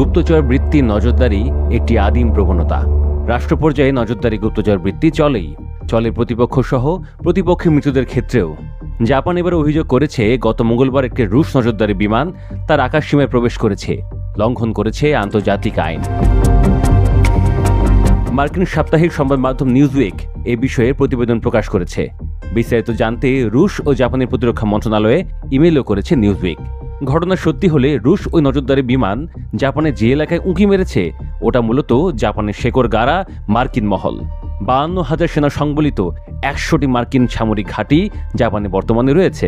গুপ্তচর বৃত্তি নজরদারি একটি আদিম প্রবণতা। রাষ্ট্র পর্যায়ে নজরদারি গুপ্তচর বৃত্তি চলে প্রতিপক্ষ সহ প্রতিপক্ষের মৃতদের ক্ষেত্রেও। জাপান এবার অভিযোগ করেছে গত মঙ্গলবার একটি রুশ নজরদারি বিমান তার আকাশসীমায় প্রবেশ করেছে, লঙ্ঘন করেছে আন্তর্জাতিক আইন। মার্কিন সাপ্তাহিক সংবাদ মাধ্যম নিউজউইক এ বিষয়ে প্রতিবেদন প্রকাশ করেছে। বিস্তারিত জানতে রুশ ও জাপানের প্রতিরক্ষা মন্ত্রণালয়ে ইমেলও করেছে নিউজউইক। ঘটনা সত্যি হলে রুশ ওই নজরদারি বিমান জাপানের যে এলাকায় উঁকি মেরেছে ওটা মূলত জাপানের শেকড় গাড়া মার্কিন মহল। 52,000 সেনা সংবলিত 100টি মার্কিন সামরিক ঘাঁটি জাপানে বর্তমানে রয়েছে।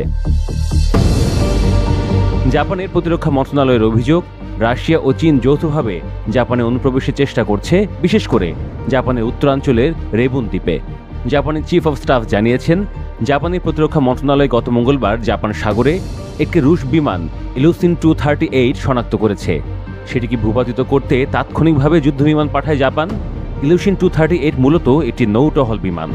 জাপানের প্রতিরক্ষা মন্ত্রণালয়ের অভিযোগ, রাশিয়া ও চীন যৌথভাবে জাপানে অনুপ্রবেশের চেষ্টা করছে, বিশেষ করে জাপানের উত্তরাঞ্চলের রেবুন দ্বীপে। জাপানের চিফ অব স্টাফ জানিয়েছেন, জাপানের প্রতিরক্ষা মন্ত্রণালয় গত মঙ্গলবার জাপান সাগরে একটি রুশ বিমান ইলুসিন 238 শনাক্ত করেছে। সেটিকে ভূপাতিত করতে তাৎক্ষণিকভাবে যুদ্ধবিমান পাঠায় জাপান। ইলুসিন 238 মূলত একটি নৌটহল বিমান।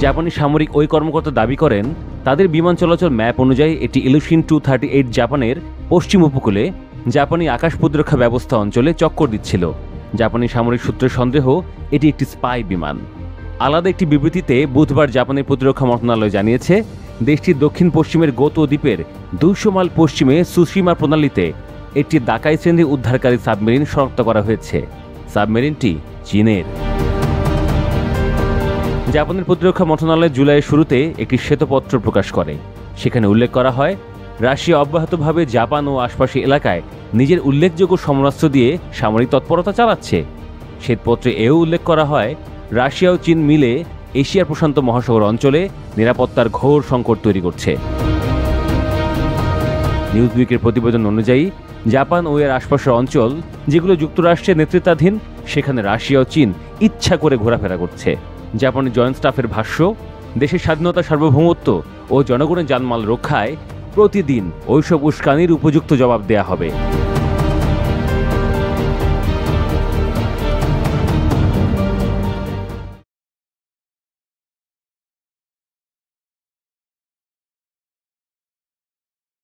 জাপানি সামরিক ওই কর্মকর্তা দাবি করেন, তাদের বিমান চলাচল ম্যাপ অনুযায়ী এটি ইলুসিন 238 জাপানের পশ্চিম উপকূলে জাপানি আকাশ প্রতিরক্ষা ব্যবস্থা অঞ্চলে চক্কর দিচ্ছিল। জাপানি সামরিক সূত্রের সন্দেহ এটি একটি স্পাই বিমান। আলাদা একটি বিবৃতিতে বুধবার জাপানের প্রতিরক্ষা মন্ত্রণালয় জানিয়েছে, দেশটির দক্ষিণ পশ্চিমের গোতো দ্বীপের 200 মাইল পশ্চিমে সুশিমা প্রণালীতে একটি দাকাই শ্রেণীর উদ্ধারকারী সাবমেরিন শনাক্ত করা হয়েছে। সাবমেরিনটি চীনের। জাপানের প্রতিরক্ষা মন্ত্রণালয় জুলাইয়ের শুরুতে একটি শ্বেতপত্র প্রকাশ করে। সেখানে উল্লেখ করা হয়, রাশিয়া অব্যাহতভাবে জাপান ও আশপাশের এলাকায় নিজের উল্লেখযোগ্য সমরাস্ত্র দিয়ে সামরিক তৎপরতা চালাচ্ছে। শ্বেতপত্রে এও উল্লেখ করা হয়, রাশিয়া ও চীন মিলে এশিয়ার প্রশান্ত মহাসাগর অঞ্চলে নিরাপত্তার ঘোর সংকট তৈরি করছে। নিউজউইকের প্রতিবেদন অনুযায়ী, জাপান ও এর আশপাশের অঞ্চল যেগুলো যুক্তরাষ্ট্রের নেতৃত্বাধীন, সেখানে রাশিয়া ও চীন ইচ্ছা করে ঘোরাফেরা করছে। জাপানের জয়েন্ট স্টাফের ভাষ্য, দেশের স্বাধীনতা, সার্বভৌমত্ব ও জনগণের জানমাল রক্ষায় প্রতিদিন ওইসব উস্কানির উপযুক্ত জবাব দেয়া হবে।